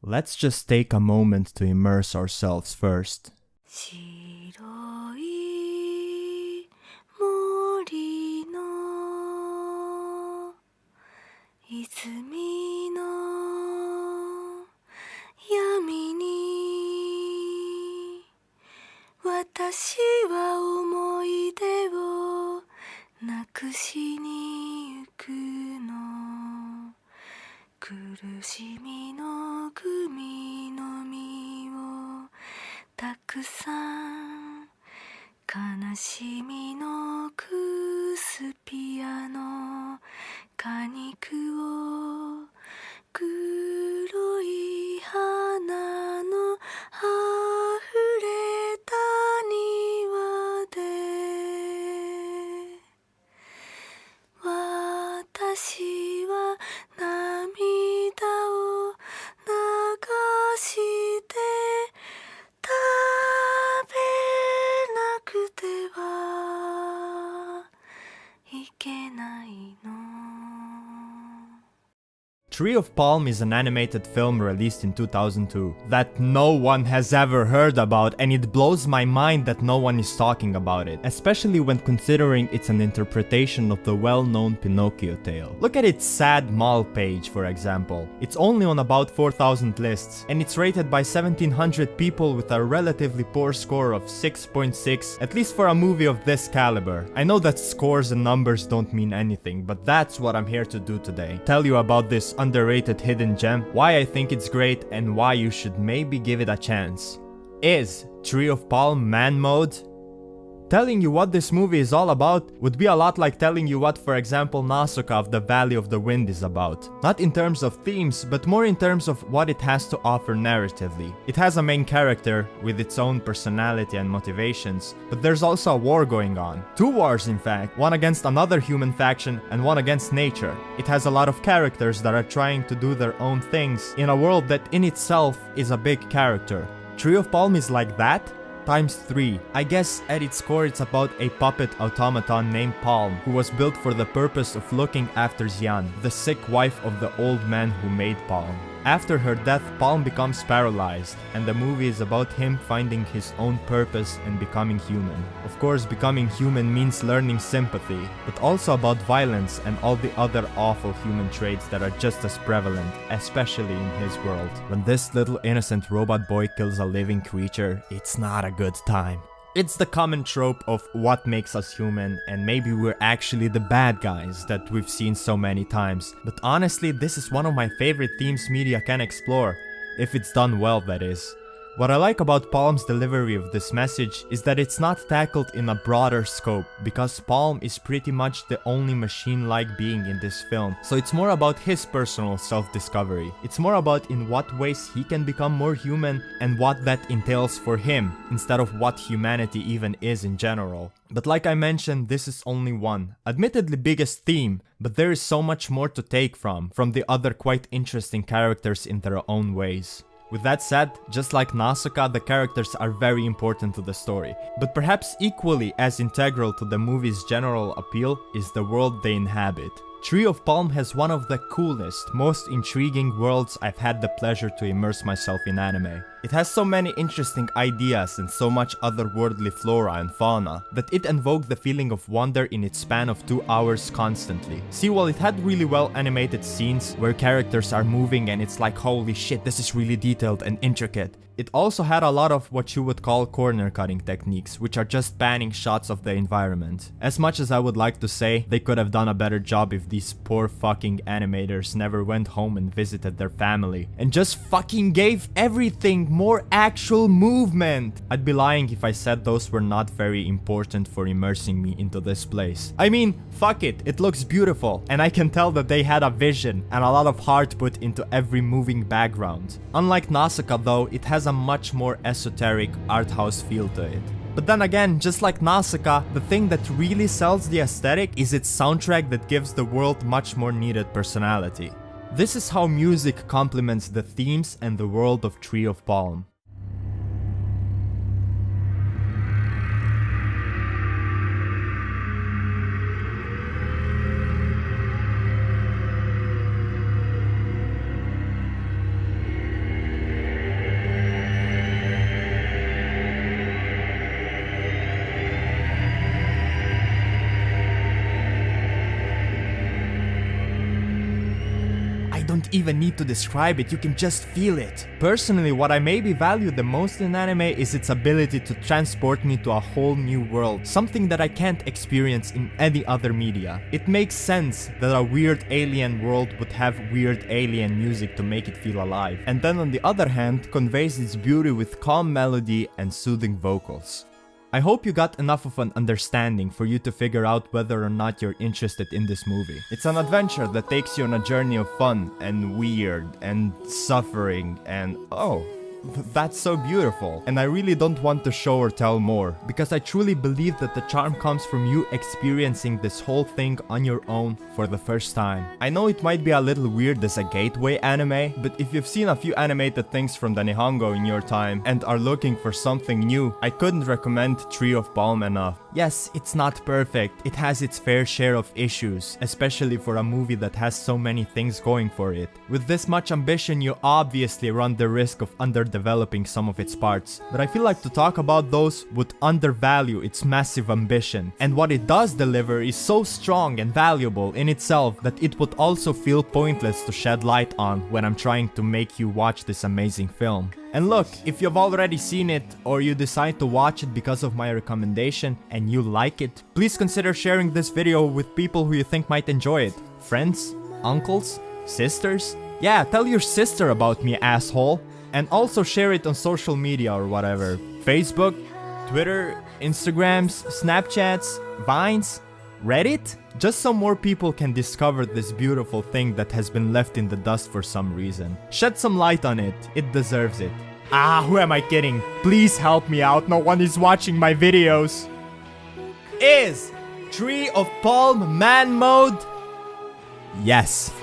Let's just take a moment to immerse ourselves first. 白い森の泉の闇に私は思い出をなくしに行くの苦しみの組の実をたくさん悲しみのクスピアの果肉を黒い花のあふれた庭で私は涙を流して食べなくてはいけないの Tree of Palm is an animated film released in 2002 that no one has ever heard about, and it blows my mind that no one is talking about it, especially when considering it's an interpretation of the well-known Pinocchio tale. Look at its sad mall page, for example. It's only on about 4,000 lists, and it's rated by 1,700 people with a relatively poor score of 6.6, at least for a movie of this caliber. I know that scores and numbers don't mean anything, but that's what I'm here to do today. Tell you about this underrated hidden gem, why I think it's great, and why you should maybe give it a chance. Is Tree of Palm ManMode? Telling you what this movie is all about would be a lot like telling you what, for example, Nausicaa of the Valley of the Wind is about. Not in terms of themes, but more in terms of what it has to offer narratively. It has a main character with its own personality and motivations, but there's also a war going on. Two wars, in fact, one against another human faction and one against nature. It has a lot of characters that are trying to do their own things in a world that in itself is a big character. Tree of Palm is like that? Times 3. I guess at its core it's about a puppet automaton named Palm, who was built for the purpose of looking after Xian, the sick wife of the old man who made Palm. After her death, Palm becomes paralyzed, and the movie is about him finding his own purpose and becoming human. Of course, becoming human means learning sympathy, but also about violence and all the other awful human traits that are just as prevalent, especially in his world. When this little innocent robot boy kills a living creature, it's not a good time. It's the common trope of what makes us human, and maybe we're actually the bad guys that we've seen so many times. But honestly, this is one of my favorite themes media can explore, if it's done well, that is. What I like about Palm's delivery of this message is that it's not tackled in a broader scope, because Palm is pretty much the only machine-like being in this film, so it's more about his personal self-discovery. It's more about in what ways he can become more human and what that entails for him, instead of what humanity even is in general. But like I mentioned, this is only one, admittedly biggest theme, but there is so much more to take from the other quite interesting characters in their own ways. With that said, just like Nausicaa, the characters are very important to the story, but perhaps equally as integral to the movie's general appeal is the world they inhabit. Tree of Palm has one of the coolest, most intriguing worlds I've had the pleasure to immerse myself in anime. It has so many interesting ideas and so much otherworldly flora and fauna that it invoked the feeling of wonder in its span of 2 hours constantly. See, while it had really well animated scenes where characters are moving and it's like, holy shit, this is really detailed and intricate, it also had a lot of what you would call corner cutting techniques, which are just panning shots of the environment. As much as I would like to say they could have done a better job if these poor fucking animators never went home and visited their family and just fucking gave everything more actual movement, I'd be lying if I said those were not very important for immersing me into this place. I mean, fuck it, it looks beautiful, and I can tell that they had a vision and a lot of heart put into every moving background. Unlike Nausicaa though, it has a much more esoteric art house feel to it. But then again, just like Nausicaa, the thing that really sells the aesthetic is its soundtrack that gives the world much more needed personality. This is how music complements the themes and the world of Tree of Palm. don't even need to describe it, you can just feel it. Personally, what I maybe value the most in anime is its ability to transport me to a whole new world, something that I can't experience in any other media. It makes sense that a weird alien world would have weird alien music to make it feel alive, and then on the other hand, conveys its beauty with calm melody and soothing vocals. I hope you got enough of an understanding for you to figure out whether or not you're interested in this movie. It's an adventure that takes you on a journey of fun and weird and suffering and that's so beautiful. And I really don't want to show or tell more, because I truly believe that the charm comes from you experiencing this whole thing on your own for the first time. I know it might be a little weird as a gateway anime, but if you've seen a few animated things from the Nihongo in your time and are looking for something new, I couldn't recommend Tree of Palm enough. Yes, it's not perfect, it has its fair share of issues, especially for a movie that has so many things going for it. With this much ambition, you obviously run the risk of underdeveloping some of its parts, but I feel like to talk about those would undervalue its massive ambition, and what it does deliver is so strong and valuable in itself that it would also feel pointless to shed light on when I'm trying to make you watch this amazing film. And look, if you've already seen it or you decide to watch it because of my recommendation and you like it, please consider sharing this video with people who you think might enjoy it. Friends? Uncles? Sisters? Yeah, tell your sister about me, asshole. And also share it on social media or whatever. Facebook, Twitter, Instagrams, Snapchats, Vines, Reddit? Just so more people can discover this beautiful thing that has been left in the dust for some reason. Shed some light on it, it deserves it. Who am I kidding? Please help me out, no one is watching my videos. Is Tree of Palm ManMode? Yes.